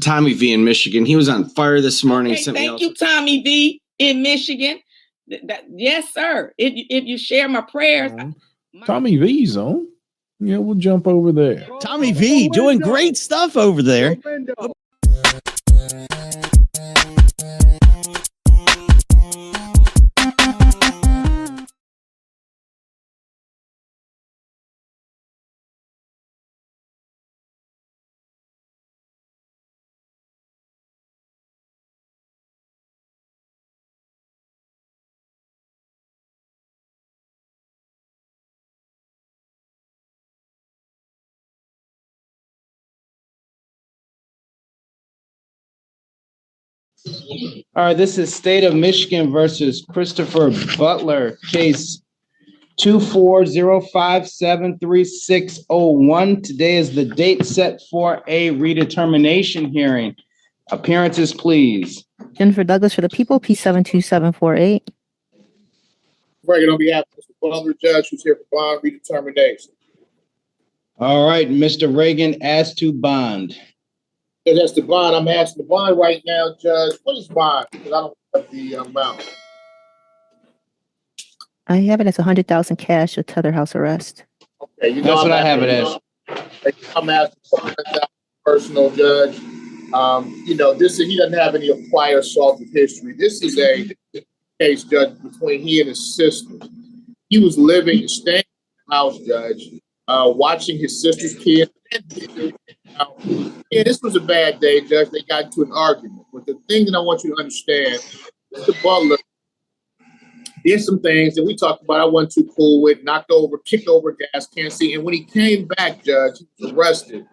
Tommy V in Michigan. He was on fire this morning. Okay, thank you, Tommy V in Michigan. Yes, sir. If you share my prayers. Tommy V's on. Yeah, we'll jump over there. Tommy V doing great stuff over there. All right, this is State of Michigan versus Christopher Butler, case 240573601. Today is the date set for a redetermination hearing. Appearances, please. Jennifer Douglas for the people, P72748. Reagan on behalf of Mr. Butler, judge who's here for bond redetermination. All right, Mr. Reagan, as to bond. That's the bond. I'm asking the bond right now, Judge. What is bond? Because I don't have the amount. I have it as 100,000 cash with tether house arrest. Okay, you know That's what I have it as. I'm asking for 100,000 personal, Judge. He doesn't have any prior assaultive history. This is a case, Judge, between he and his sister. He was living and staying in the house, Judge, watching his sister's kids. Yeah, this was a bad day, Judge. They got into an argument. But the thing that I want you to understand, Mr. Butler did some things that we talked about I wasn't too cool with, kicked over a gas can. And when he came back, Judge, he was arrested.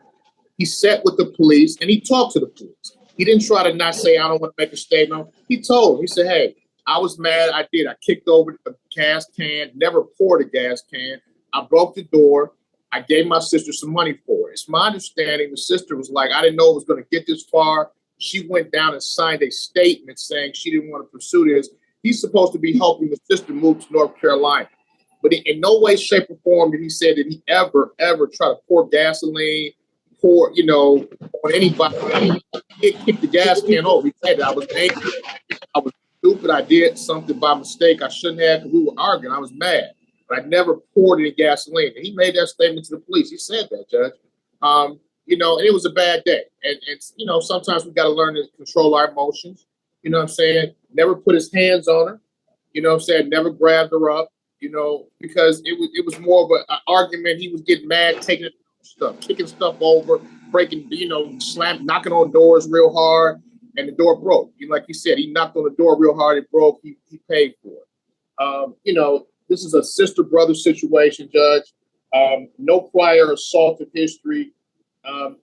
He sat with the police and he talked to the police. He didn't try to not say, I don't want to make a statement. He told him, he said, hey, I was mad. I kicked over the gas can, never poured a gas can. I broke the door. I gave my sister some money for it. It's my understanding the sister was like, I didn't know it was going to get this far. She went down and signed a statement saying she didn't want to pursue this. He's supposed to be helping the sister move to North Carolina. But in no way, shape, or form did he say that he ever try to pour gasoline, on anybody. He kicked the gas can over. He said, I was angry. I was stupid. I did something by mistake I shouldn't have because we were arguing. I was mad. I never poured any gasoline. And he made that statement to the police. He said that, Judge. And it was a bad day. And sometimes we got to learn to control our emotions. You know what I'm saying? Never put his hands on her. You know what I'm saying? Never grabbed her up, because it was more of an argument. He was getting mad, taking stuff, kicking stuff over, breaking, knocking on doors real hard. And the door broke. Like you said, he knocked on the door real hard. It broke. He paid for it. This is a sister-brother situation, Judge. No prior assaultive history.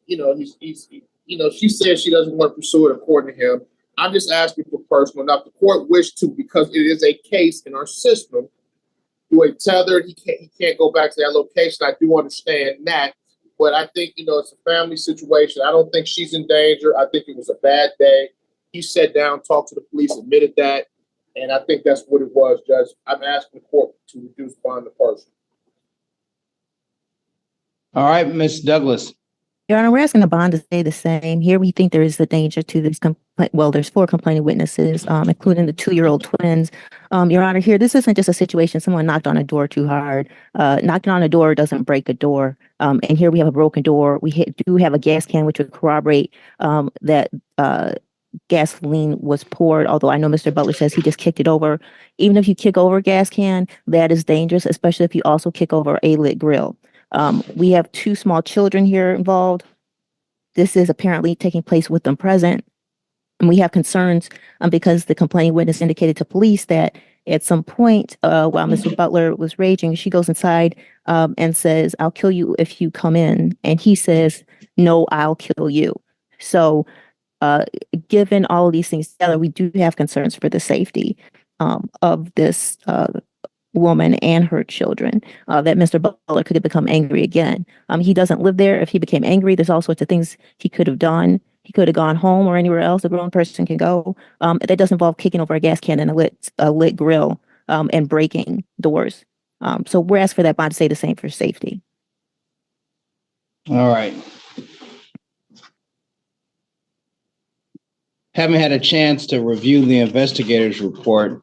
She says she doesn't want to pursue it according to him. I'm just asking for personal. Now, if the court wished to, because it is a case in our system, do a tether, he can't go back to that location. I do understand that. But I think, it's a family situation. I don't think she's in danger. I think it was a bad day. He sat down, talked to the police, admitted that. And I think that's what it was, Judge. I'm asking the court to reduce bond to person. All right, Ms. Douglas. Your Honor, we're asking the bond to stay the same. Here we think there is a danger to this complaint. Well, there's 4 complaining witnesses, including the 2-year-old twins. Your Honor, here, this isn't just a situation someone knocked on a door too hard. Knocking on a door doesn't break a door. And here we have a broken door. We do have a gas can, which would corroborate that gasoline was poured, although I know Mr. Butler says he just kicked it over. Even if you kick over a gas can, that is dangerous, especially if you also kick over a lit grill. We have 2 small children here involved. This is apparently taking place with them present. And we have concerns because the complaining witness indicated to police that at some point while Mr. Butler was raging, she goes inside and says, I'll kill you if you come in. And he says, no, I'll kill you. So given all of these things together, we do have concerns for the safety of this woman and her children, that Mr. Butler could have become angry again. He doesn't live there. If he became angry, there's all sorts of things he could have done. He could have gone home or anywhere else a grown person can go. That doesn't involve kicking over a gas can and a lit grill and breaking doors. So we're asking for that bond to stay the same for safety. All right. Having had a chance to review the investigator's report,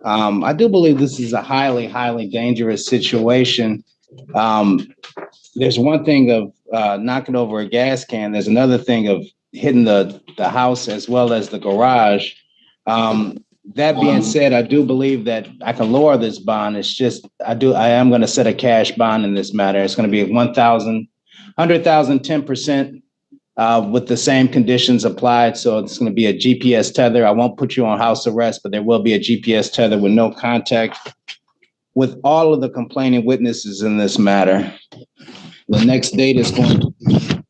I do believe this is a highly, highly dangerous situation. There's one thing of knocking over a gas can. There's another thing of hitting the house as well as the garage. That being said, I do believe that I can lower this bond. It's just I am going to set a cash bond in this matter. It's going to be 100,000, 10%. With the same conditions applied. So it's going to be a GPS tether. I won't put you on house arrest, but there will be a GPS tether with no contact with all of the complaining witnesses in this matter. The next date is going to be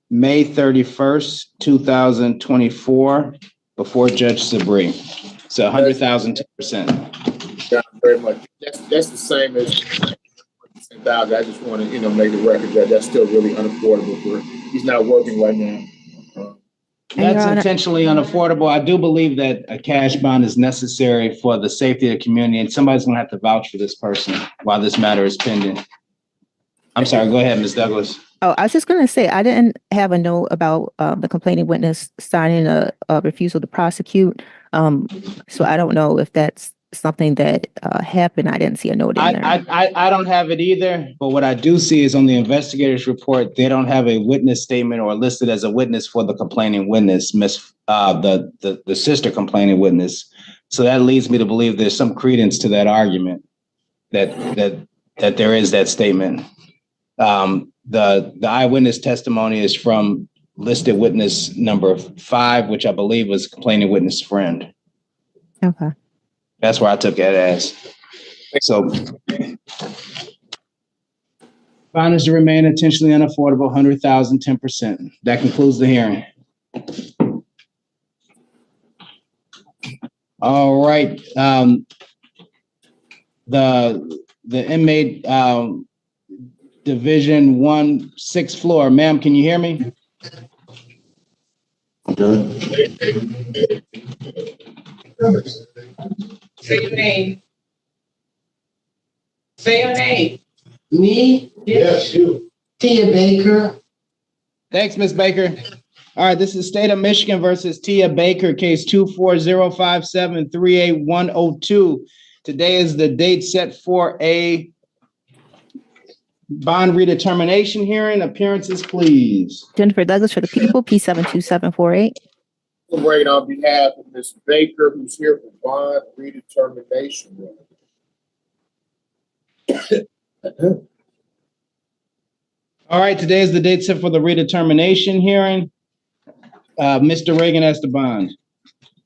May 31st, 2024, before Judge Sabri. So 100,000, 10%. Very much. That's the same as 10,000. I just want to, make the record that that's still really unaffordable for. He's not working right now. That's intentionally unaffordable. I do believe that a cash bond is necessary for the safety of the community, and somebody's going to have to vouch for this person while this matter is pending. I'm sorry. Go ahead, Ms. Douglas. Oh, I was just going to say, I didn't have a note about the complaining witness signing a refusal to prosecute. So I don't know if that's something that happened. I didn't see a note in there. I don't have it either, but what I do see is on the investigator's report, they don't have a witness statement or listed as a witness for the complaining witness, the sister complaining witness. So that leads me to believe there's some credence to that argument that there is that statement. The eyewitness testimony is from listed witness number 5, which I believe was complaining witness friend. Okay. That's where I took it as. So bond is to remain intentionally unaffordable, 100,000, 10%. That concludes the hearing. All right. The inmate division 1, 6th floor. Ma'am, can you hear me? Say your name. Say your name. Me? Yes, you. Tia Baker. Thanks, Ms. Baker. All right, this is State of Michigan versus Tia Baker, case 24057381102. Today is the date set for a bond redetermination hearing. Appearances, please. Jennifer Douglas for the people, P72748. Right on behalf of Ms. Baker, who's here for bond redetermination. All right, today is the date set for the redetermination hearing. Mr. Reagan has the bond.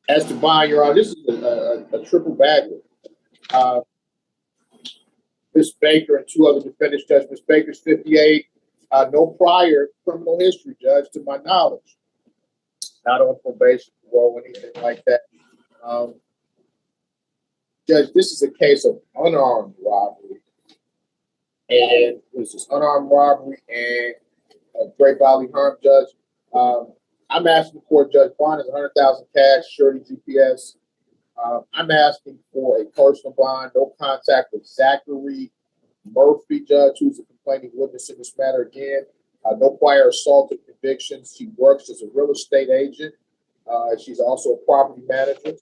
As to bond, Your Honor, this is a triple bagger. Ms. Baker and 2 other defendants, Judge. Ms. Baker's 58, no prior criminal history, Judge, to my knowledge. Not on probation or anything like that. Judge, this is a case of unarmed robbery. And this is unarmed robbery and great bodily harm, Judge. I'm asking for Judge bond is 100,000 cash, surety GPS. I'm asking for a personal bond, no contact with Zachary Murphy, Judge, who's a complaining witness in this matter. Again, no prior assaultive convictions. She works as a real estate agent. She's also a property manager.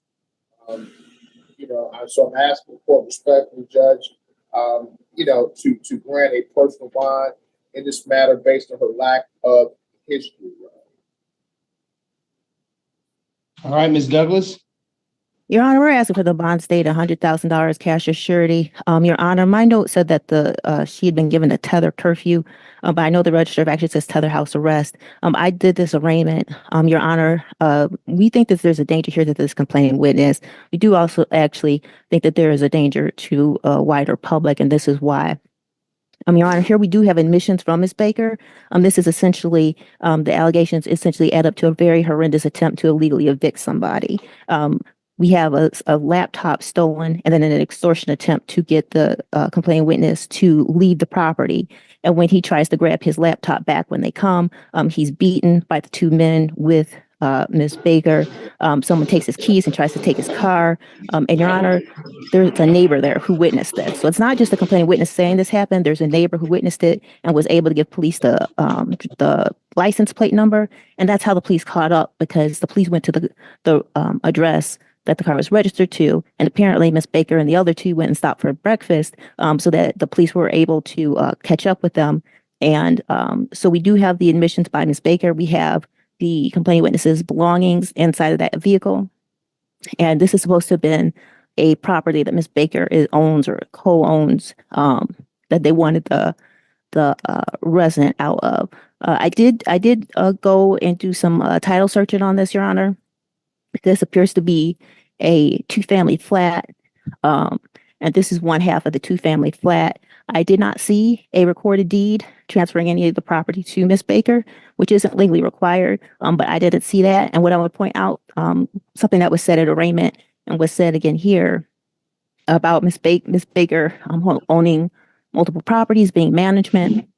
So I'm asking the court respectfully, Judge, to grant a personal bond in this matter based on her lack of history. All right, Ms. Douglas. Your Honor, we're asking for the bond state $100,000 cash or surety. Your Honor, my note said that she had been given a tether curfew, but I know the register of actually says tether house arrest. I did this arraignment. Your Honor, we think that there's a danger here that this complaining witness. We do also actually think that there is a danger to a wider public, and this is why. Your Honor, here we do have admissions from Ms. Baker. This is essentially, the allegations essentially add up to a very horrendous attempt to illegally evict somebody. We have a laptop stolen and then an extortion attempt to get the complaining witness to leave the property. And when he tries to grab his laptop back when they come, he's beaten by the 2 men with Ms. Baker. Someone takes his keys and tries to take his car. And Your Honor, there's a neighbor there who witnessed this. So it's not just the complaining witness saying this happened. There's a neighbor who witnessed it and was able to give police the license plate number. And that's how the police caught up, because the police went to the address that the car was registered to. And apparently Miss Baker and the other two went and stopped for breakfast, so that the police were able to catch up with them. And so we do have the admissions by Miss Baker. We have the complaining witness's belongings inside of that vehicle. And this is supposed to have been a property that Miss Baker owns or co-owns, that they wanted the resident out of. I did go and do some title searching on this, Your Honor. This appears to be a two-family flat, and this is one half of the two-family flat. I did not see a recorded deed transferring any of the property to Miss Baker, which isn't legally required, but I didn't see that. And what I would point out, something that was said at arraignment and was said again here about Miss Baker owning multiple properties, being management,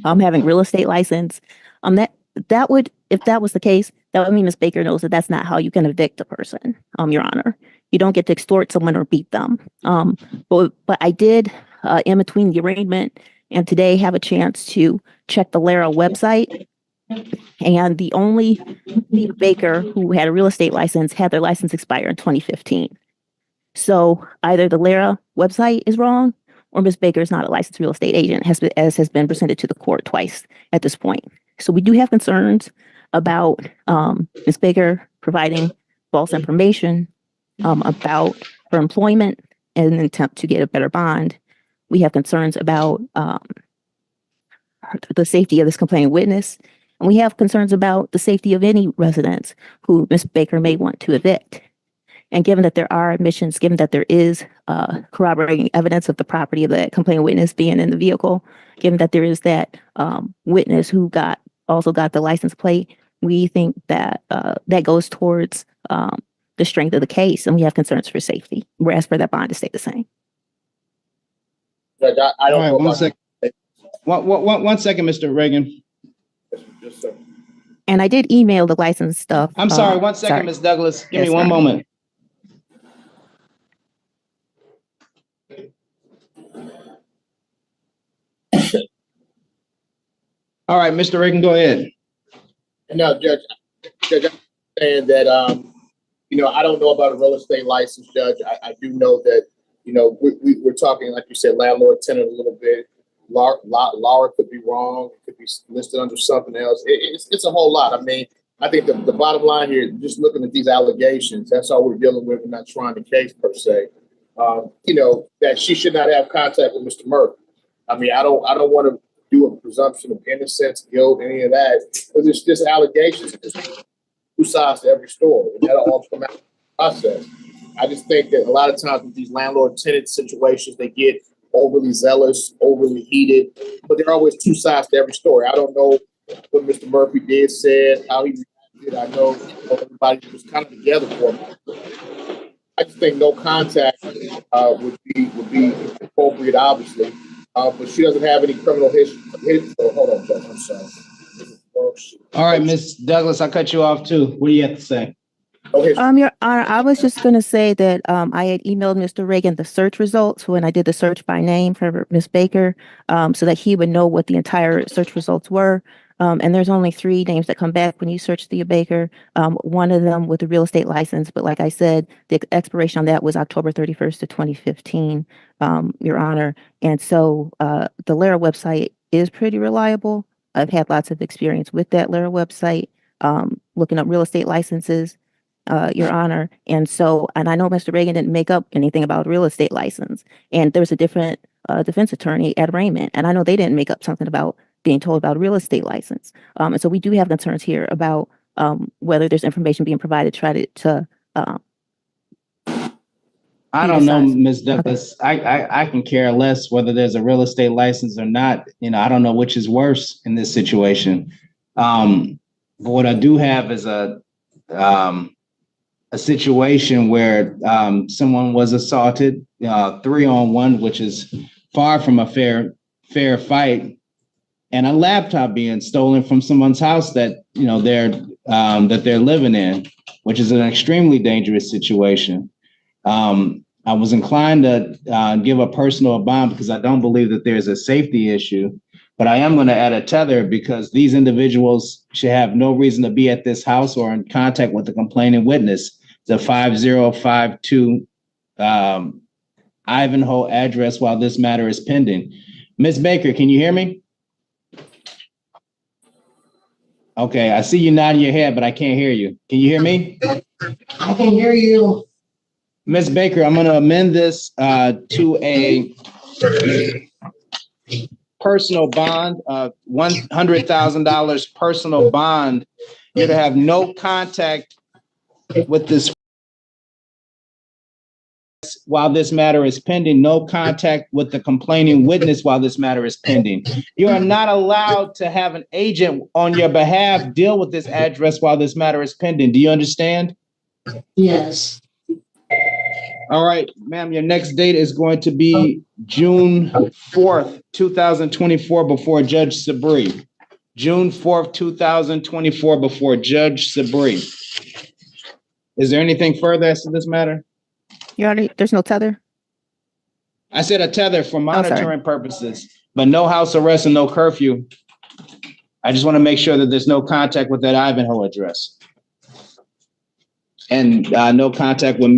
having real estate license. That would, if that was the case, that would mean Miss Baker knows that that's not how you can evict a person, Your Honor. You don't get to extort someone or beat them. But I did, in between the arraignment and today, have a chance to check the LARA website. And the only Baker who had a real estate license had their license expire in 2015. So either the LARA website is wrong, or Ms. Baker is not a licensed real estate agent, as has been presented to the court twice at this point. So we do have concerns about Ms. Baker providing false information about her employment in an attempt to get a better bond. We have concerns about the safety of this complaining witness, and we have concerns about the safety of any residents who Ms. Baker may want to evict. And given that there are admissions, given that there is corroborating evidence of the property of the complaining witness being in the vehicle, given that there is that witness who also got the license plate, we think that that goes towards the strength of the case, and we have concerns for safety. We're asking for that bond to stay the same. Judge, I don't know One second. One second, Mr. Reagan. Yes, sir. And I did email the license stuff. I'm sorry, one second, Ms. Douglas. Give me one moment. All right, Mr. Reagan, go ahead. No, Judge, I'm saying that, I don't know about a real estate license, Judge. I do know that, we're talking, like you said, landlord tenant a little bit. Laura could be wrong. It could be listed under something else. It's a whole lot. I mean, I think the bottom line here, just looking at these allegations, that's all we're dealing with. We're not trying the case per se. That she should not have contact with Mr. Murphy. I mean, I don't want to do a presumption of innocence, guilt, any of that, because it's just allegations. There's two sides to every story, and that'll all come out of the process. I just think that a lot of times with these landlord-tenant situations, they get overly zealous, overly heated, but there are always two sides to every story. I don't know what Mr. Murphy did, said, how he reacted. I know everybody was kind of together for him. I just think no contact would be appropriate, obviously. But she doesn't have any criminal history. Hold on, Judge. I'm sorry. All right, Ms. Douglas, I cut you off too. What do you have to say? Okay. Your Honor, I was just going to say that I had emailed Mr. Reagan the search results when I did the search by name for Ms. Baker, so that he would know what the entire search results were. And there's only 3 names that come back when you search the Baker. One of them with a real estate license, but like I said, the expiration on that was October 31st of 2015, Your Honor. And so the LARA website is pretty reliable. I've had lots of experience with that LARA website, looking up real estate licenses, Your Honor. And I know Mr. Reagan didn't make up anything about real estate license. And there's a different defense attorney at arraignment, and I know they didn't make up something about being told about a real estate license. And so we do have concerns here about whether there's information being provided to I don't know, Ms. Douglas. Okay. I can care less whether there's a real estate license or not. I don't know which is worse in this situation. But what I do have is a situation where someone was assaulted 3-on-1, which is far from a fair fight. and a laptop being stolen from someone's house that, you know, they're living in, which is an extremely dangerous situation. I was inclined to give a personal bond because I don't believe that there's a safety issue, but I am going to add a tether because these individuals should have no reason to be at this house or in contact with the complaining witness. The 5052 Ivanhoe address while this matter is pending. Ms. Baker, can you hear me? Okay, I see you nodding your head, but I can't hear you. Can you hear me? I can hear you. Ms. Baker, I'm going to amend this to a personal bond, $100,000 personal bond. You're to have no contact with this while this matter is pending, no contact with the complaining witness while this matter is pending. You are not allowed to have an agent on your behalf deal with this address while this matter is pending. Do you understand? Yes. All right, ma'am, your next date is going to be June 4th, 2024 before Judge Sabri. June 4th, 2024 before Judge Sabri. Is there anything further as to this matter? There's no tether? I said a tether for sorry. monitoring purposes, but no house arrest and no curfew. I just want to make sure that there's no contact with that Ivanhoe address. And no contact with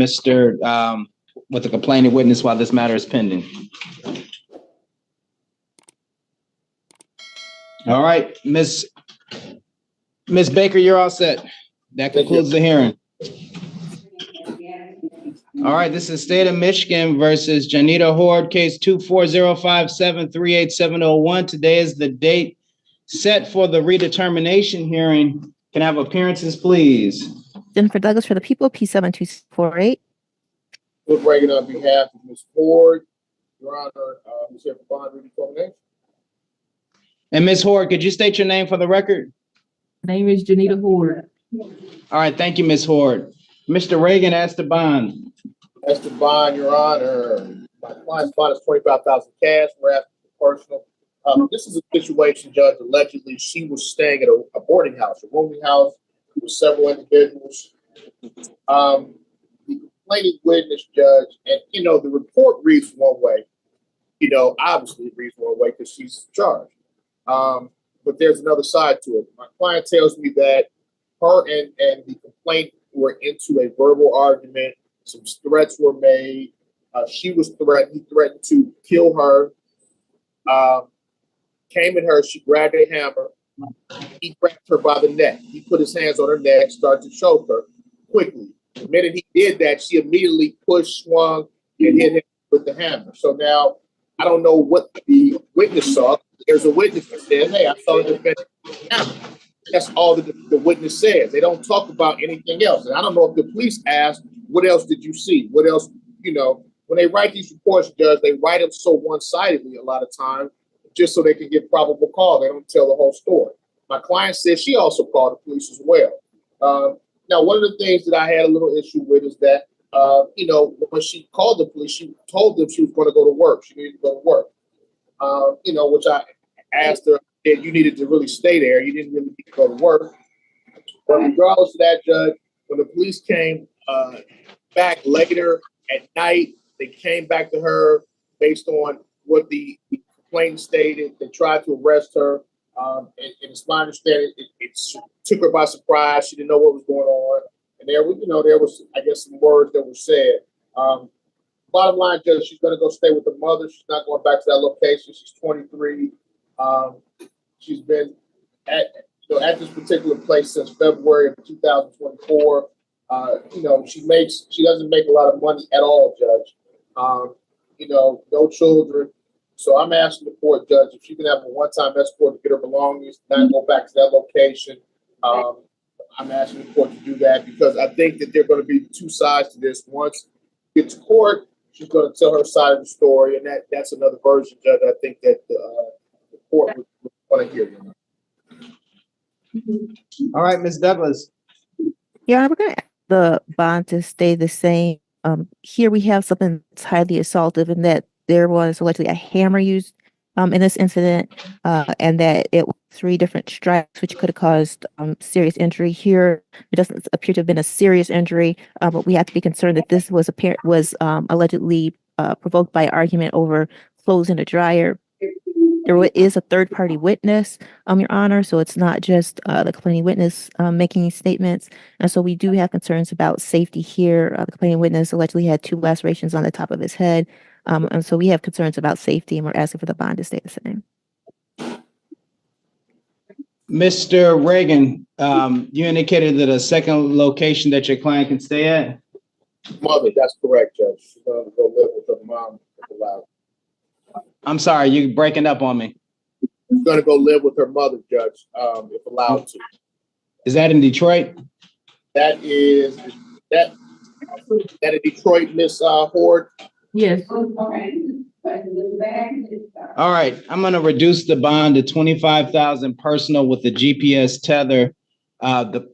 with the complaining witness while this matter is pending. All right, Ms. Baker, you're all set. That concludes the hearing. All right, this is State of Michigan versus Janita Hord, case 24057387001. Today is the date set for the redetermination hearing. Can I have appearances, please? Jennifer Douglas for the people, P72648. Cliff Reagan on behalf of Ms. Hord. Your Honor, Ms. here for bond redetermination. And Ms. Hord, could you state your name for the record? Name is Janita Hord. All right, thank you, Ms. Hord. Mr. Reagan, ask the bond. As to bond, Your Honor, my client's bond is $25,000 cash. We're asking for personal. This is a situation, Judge. Allegedly, she was staying at a boarding house, a rooming house with several individuals. The complaining witness, Judge, and you know the report reads one way. You know, obviously it reads one way because she's charged. But there's another side to it. My client tells me that her and the complaint were into a verbal argument. Some threats were made. She was threatened. He threatened to kill her. Came at her. She grabbed a hammer. He grabbed her by the neck. He put his hands on her neck, started to choke her quickly. The minute he did that, she immediately pushed, swung, and hit him with the hammer. So now, I don't know what the witness saw. There's a witness that said, hey, I saw the defendant. That's all the witness says. They don't talk about anything else. And I don't know if the police asked, what else did you see? What else, you know, when they write these reports, Judge, they write them so one-sidedly a lot of times, just so they can get probable cause. They don't tell the whole story. My client said she also called the police as well. Now, one of the things that I had a little issue with is that, you know, when she called the police, she told them she was going to go to work. She needed to go to work, you know, which I asked her that you needed to really stay there. You didn't really need to go to work. But regardless of that, Judge, when the police came back later at night, they came back to her based on what the complaint stated. They tried to arrest her. And it's my understanding it took her by surprise. She didn't know what was going on. And there was, I guess, some words that were said. Bottom line, Judge, she's going to go stay with her mother. She's not going back to that location. She's 23. She's been at this particular place since February of 2024. You know, she doesn't make a lot of money at all, Judge. You know, no children. So I'm asking the court, Judge, if she can have a one-time escort to get her belongings, not go back to that location. I'm asking the court to do that because I think that there are going to be two sides to this. Once we get to court, she's going to tell her side of the story, and that's another version, Judge. I think that the court would want to hear. All right, Ms. Douglas. Yeah, we're going to ask the bond to stay the same. Here we have something that's highly assaultive in that there was allegedly a hammer used in this incident, and that it was 3 different strikes, which could have caused serious injury. Here, it doesn't appear to have been a serious injury, but we have to be concerned that this was allegedly provoked by argument over clothes in a dryer. There is a third-party witness, Your Honor, so it's not just the complaining witness making statements. And so we do have concerns about safety here. The complaining witness allegedly had 2 lacerations on the top of his head. And so we have concerns about safety, and we're asking for the bond to stay the same. Mr. Reagan, you indicated that a second location that your client can stay at? Mother, that's correct, Judge. She's gonna go live with her mom if allowed. I'm sorry, you're breaking up on me. She's gonna go live with her mother, Judge, if allowed to. Is that in Detroit? That is that in Detroit, Miss Hord. Yes. All right, I'm gonna reduce the bond to 25,000 personal with the GPS tether. The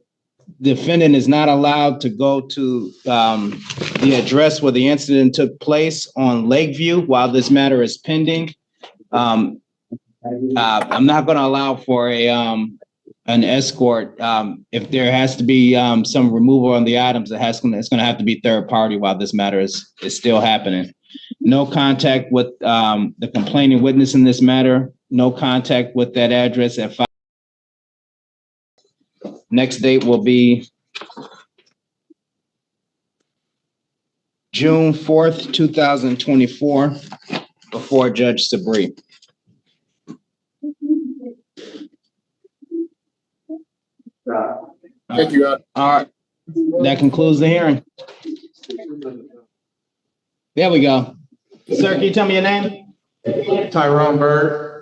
defendant is not allowed to go to the address where the incident took place on Lakeview while this matter is pending. I'm not gonna allow for an escort. If there has to be some removal on the items, it's gonna have to be third party while this matter is still happening. No contact with the complaining witness in this matter. No contact with that address at 5. Next date will be June 4th, 2024, before Judge Sabri. Thank you, Your Honor. All right, that concludes the hearing. There we go. Sir, can you tell me your name? Tyrone Bird.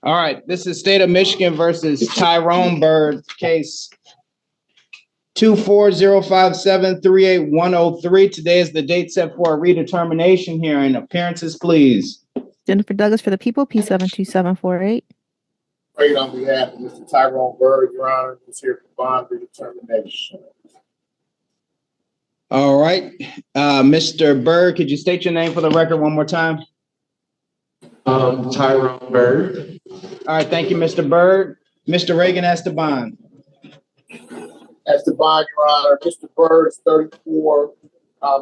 All right, this is State of Michigan versus Tyrone Bird, case 240573810. Today is the date set for a redetermination hearing. Appearances, please. Jennifer Douglas for the people, P72748. Prayed on behalf of Mr. Tyrone Bird, Your Honor, who's here for bond redetermination. All right, Mr. Bird, could you state your name for the record one more time? Tyrone Bird. All right, thank you, Mr. Bird. Mr. Reagan has the bond. As the bond, Your Honor, Mr. Bird is 34,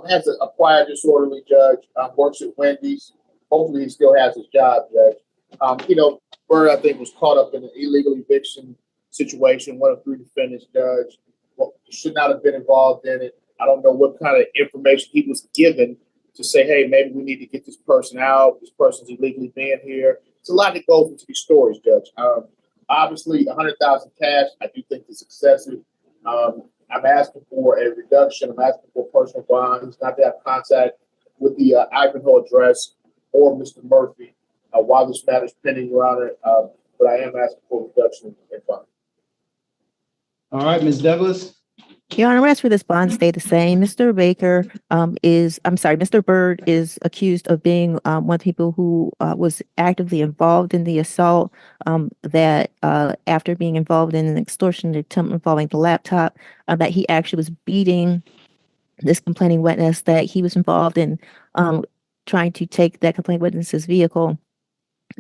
has an acquired disorderly judge, works at Wendy's. Hopefully he still has his job, Judge. Bird, I think, was caught up in an illegal eviction situation, one of 3 defendants, Judge. Well, he should not have been involved in it. I don't know what kind of information he was given to say, hey, maybe we need to get this person out. This person's illegally being here. It's a lot that goes into these stories, Judge. Obviously, 100,000 cash, I do think is excessive. I'm asking for a reduction. I'm asking for personal bonds, not to have contact with the Ivanhoe address or Mr. Murphy while this matter is pending, Your Honor. But I am asking for a reduction in funds. All right, Ms. Douglas. Your Honor, as for this bond stay the same. Mr. Bird is accused of being one of the people who was actively involved in the assault, that after being involved in an extortion attempt involving the laptop, that he actually was beating this complaining witness, that he was involved in trying to take that complaining witness's vehicle,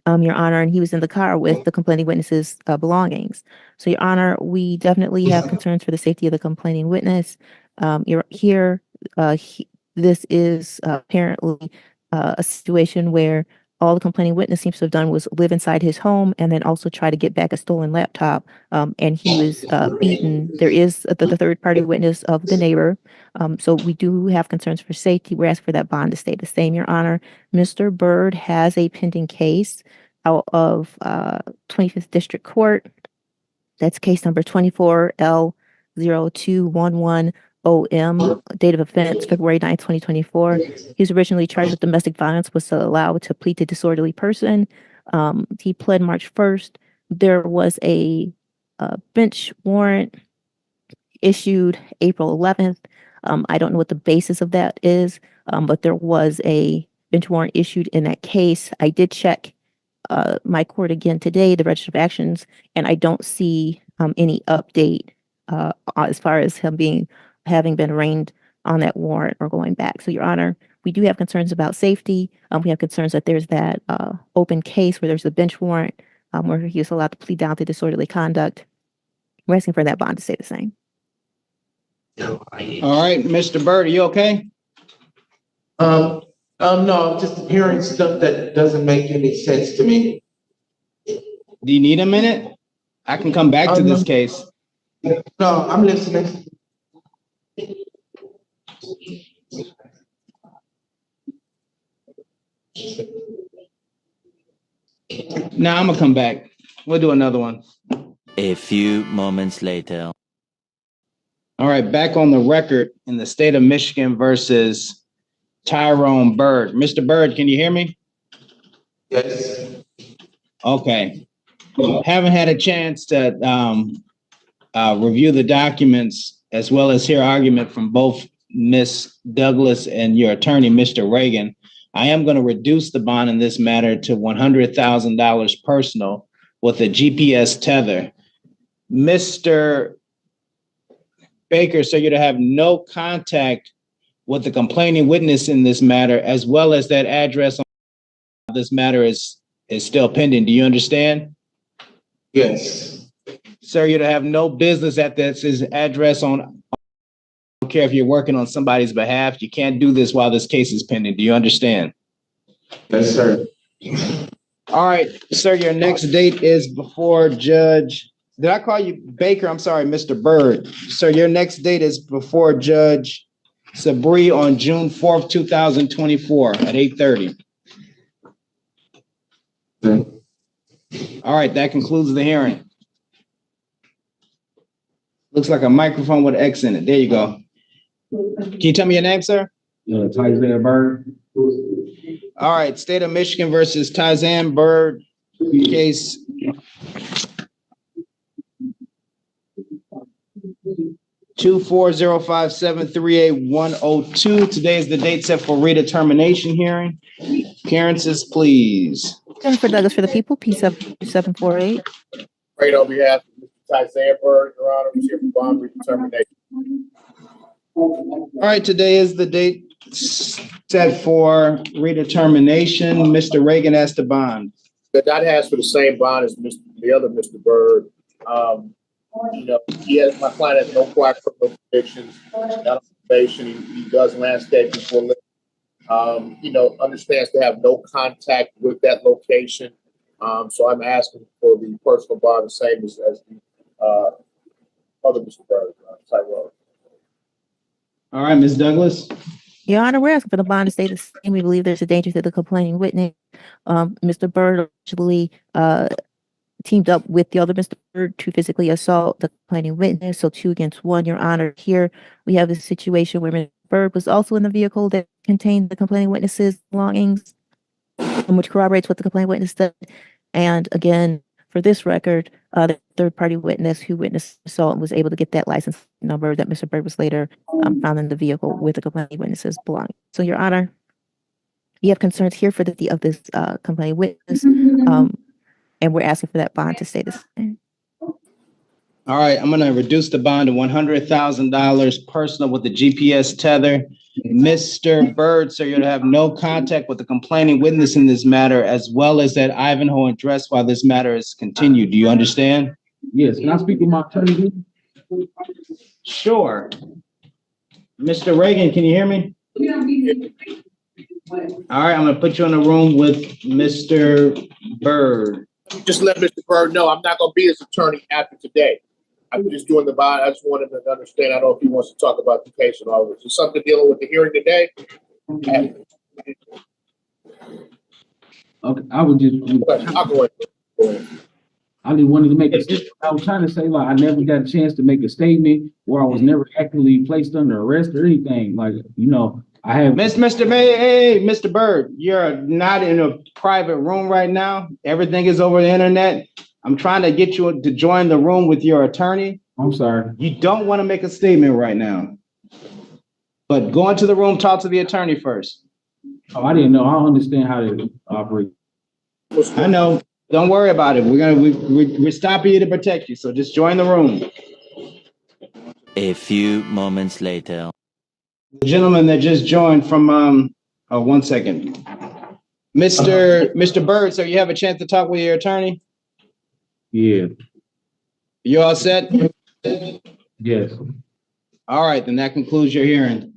Your Honor, and he was in the car with the complaining witness's belongings. So, Your Honor, we definitely have concerns for the safety of the complaining witness. This is apparently a situation where all the complaining witness seems to have done was live inside his home and then also try to get back a stolen laptop. And he was beaten. There is the third party witness of the neighbor. So we do have concerns for safety. We're asking for that bond to stay the same, Your Honor. Mr. Bird has a pending case out of 25th District Court. That's case number 24L0211OM, date of offense, February 9, 2024. He was originally charged with domestic violence, was allowed to plead to disorderly person. He pled March 1st. There was a bench warrant issued April 11th. I don't know what the basis of that is, but there was a bench warrant issued in that case. I did check my court again today, the register of actions, and I don't see any update as far as him having been arraigned on that warrant or going back. So, Your Honor, We do have concerns about safety. We have concerns that there's that open case where there's a bench warrant where he was allowed to plead down to disorderly conduct. We're asking for that bond to stay the same. All right, Mr. Byrd, are you okay? No, I'm just hearing stuff that doesn't make any sense to me. Do you need a minute? I can come back to this case. No, I'm listening. Now I'm gonna come back. We'll do another one. A few moments later. All right, back on the record in the state of Michigan versus Tyrone Byrd. Mr. Byrd, can you hear me? Yes. Okay. Haven't had a chance to review the documents as well as hear argument from both Ms. Douglas and your attorney, Mr. Reagan. I am going to reduce the bond in this matter to $100,000 personal with a GPS tether. Mr. Baker, so you're to have no contact with the complaining witness in this matter, as well as that address on this matter is still pending. Do you understand? Yes. Sir, you're to have no business at this address on, I don't care if you're working on somebody's behalf. You can't do this while this case is pending. Do you understand? Yes, sir. All right, sir, your next date is before Judge. Did I call you Baker? I'm sorry, Mr. Byrd. Sir, your next date is before Judge Sabri on June 4th, 2024 at 8:30. Okay. All right, that concludes the hearing. Looks like a microphone with X in it. There you go. Can you tell me your name, sir? Tyson Byrd. All right, State of Michigan versus Tyrone Byrd case. Two 405738102. Today is the date set for redetermination hearing. Appearances, please. Jennifer Douglas for the people, P748. Right on behalf of Mr. Tyson Byrd, Your Honor, we're here for bond redetermination. All right, today is the date set for redetermination. Mr. Reagan has the bond. That has for the same bond as the other Mr. Byrd. My client has no prior criminal convictions, not on probation. He does landscaping for a living. Understands to have no contact with that location. So I'm asking for the personal bond the same as the other Mr. Byrd, Tyrone. All right, Ms. Douglas. Your Honor, we're asking for the bond to stay the same. We believe there's a danger to the complaining witness. Mr. Byrd actually teamed up with the other Mr. Byrd to physically assault the complaining witness. So 2 against 1, Your Honor. Here we have a situation where Mr. Byrd was also in the vehicle that contained the complaining witness's belongings, which corroborates what the complaining witness said. And again, for this record, the third-party witness who witnessed assault was able to get that license number that Mr. Byrd was later found in the vehicle with the complaining witness's belongings. So, Your Honor, you have concerns here for the of this complaining witness, and we're asking for that bond to stay the same. All right, I'm going to reduce the bond to $100,000 personal with the GPS tether. Mr. Byrd, sir, you're to have no contact with the complaining witness in this matter, as well as that Ivanhoe address while this matter is continued. Do you understand? Yes. Can I speak with my attorney? Sure. Mr. Reagan, can you hear me? All right, I'm going to put you in a room with Mr. Byrd. Just let Mr. Byrd know I'm not going to be his attorney after today. I'm just doing the bond. I just wanted to understand. I don't know if he wants to talk about the case and all this. Is something dealing with the hearing today? Okay, I would just. I'll go ahead. I just wanted to make a. I was trying to say I never got a chance to make a statement where I was never actually placed under arrest or anything. I have. Mr. Byrd, you're not in a private room right now. Everything is over the internet. I'm trying to get you to join the room with your attorney. I'm sorry. You don't want to make a statement right now. But go into the room, talk to the attorney first. Oh, I didn't know. I don't understand how they operate. I know. Don't worry about it. We're stopping you to protect you. So just join the room. A few moments later. The gentleman that just joined from Oh, 1 second. Mr. Bird, sir, you have a chance to talk with your attorney? Yeah, You all set? yes. All right, then that concludes your hearing.